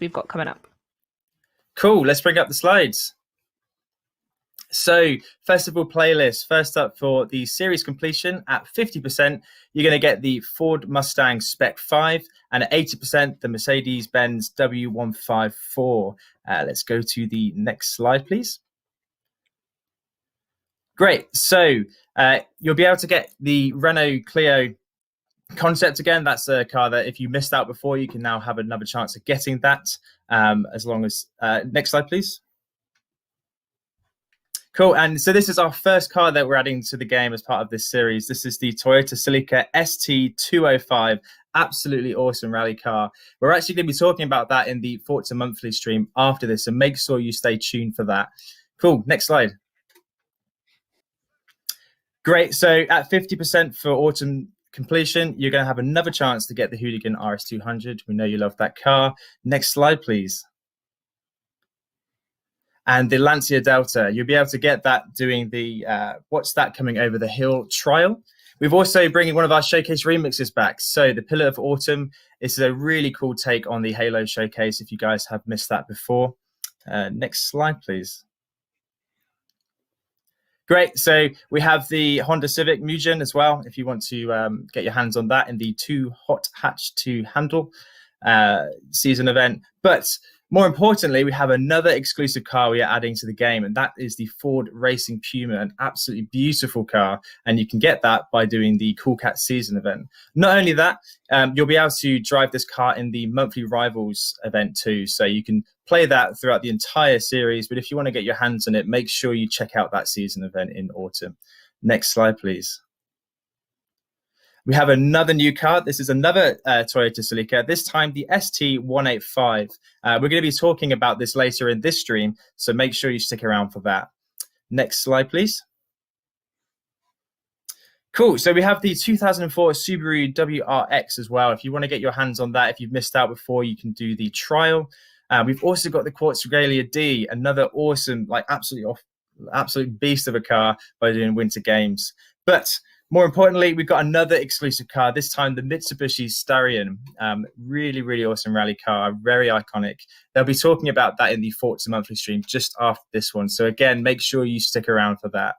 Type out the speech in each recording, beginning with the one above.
we've got coming up. Cool, let's bring up the slides. So festival playlist, first up for the series completion at 50%, you're going to get the Ford Mustang Spec 5 and at 80% the Mercedes-Benz W154. Let's go to the next slide, please. Great, so you'll be able to get the Renault Clio concept again. That's a car that if you missed out before, you can now have another chance of getting that, as long as, next slide, please. Cool, and so this is our first car that we're adding to the game as part of this series. This is the Toyota Celica ST 205, absolutely awesome rally car. We're actually going to be talking about that in the Forza Monthly stream after this, so make sure you stay tuned for that. Cool, next slide. Great, so at 50% for autumn completion, you're going to have another chance to get the Hooligan RS200. We know you love that car. Next slide, please. And the Lancia Delta, you'll be able to get that doing the What's That Coming Over the Hill trial. We've also bringing one of our showcase remixes back. So the Pillar of Autumn is a really cool take on the Halo showcase if you guys have missed that before. Next slide, please. Great, so we have the Honda Civic Mugen as well, if you want to get your hands on that in the Too Hot Hatch to Handle season event. But more importantly, we have another exclusive car we are adding to the game, and that is the Ford Racing Puma, an absolutely beautiful car, and you can get that by doing the Cool Cat season event. Not only that, you'll be able to drive this car in the monthly Rivals event too, so you can play that throughout the entire series, but if you want to get your hands on it, make sure you check out that season event in autumn. Next slide, please. We have another new car. This is another Toyota Celica, this time the ST185. We're going to be talking about this later in this stream, so make sure you stick around for that. Next slide, please. Cool, so we have the 2004 Subaru WRX as well. If you want to get your hands on that, if you've missed out before, you can do the trial. We've also got the Quartz Regalia D, another awesome, like absolute beast of a car by doing winter games. But more importantly, we've got another exclusive car, this time the Mitsubishi Starion. Really, really awesome rally car, very iconic. They'll be talking about that in the Forza Monthly stream just after this one. So again, make sure you stick around for that.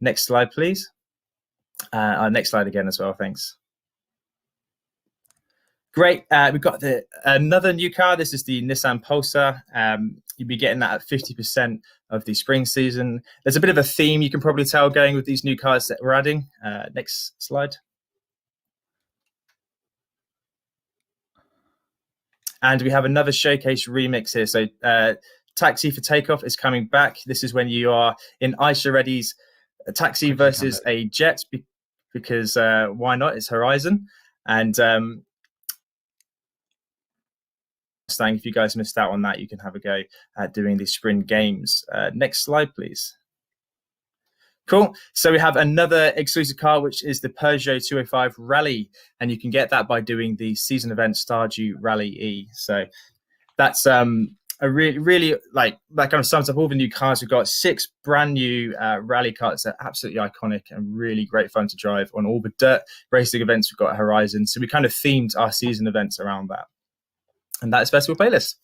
Next slide, please. Next slide again as well, thanks. Great, we've got another new car. This is the Nissan Pulsar. You'll be getting that at 50% of the spring season. There's a bit of a theme you can probably tell going with these new cars that we're adding. Next slide. And we have another showcase remix here. So Taxi for Takeoff is coming back. This is when you are in Aisha Reddy's Taxi versus a Jet, because why not? It's Horizon. And if you guys missed out on that, you can have a go at doing the sprint games. Next slide, please. Cool. So we have another exclusive car, which is the Peugeot 205 Rallye, and you can get that by doing the season event Stardew Rallye E. So that's a really like that kind of sums up all the new cars. We've got 6 brand new rally cars that are absolutely iconic and really great fun to drive on all the dirt racing events we've got at Horizon. So we kind of themed our season events around that. And that is Festival Playlist.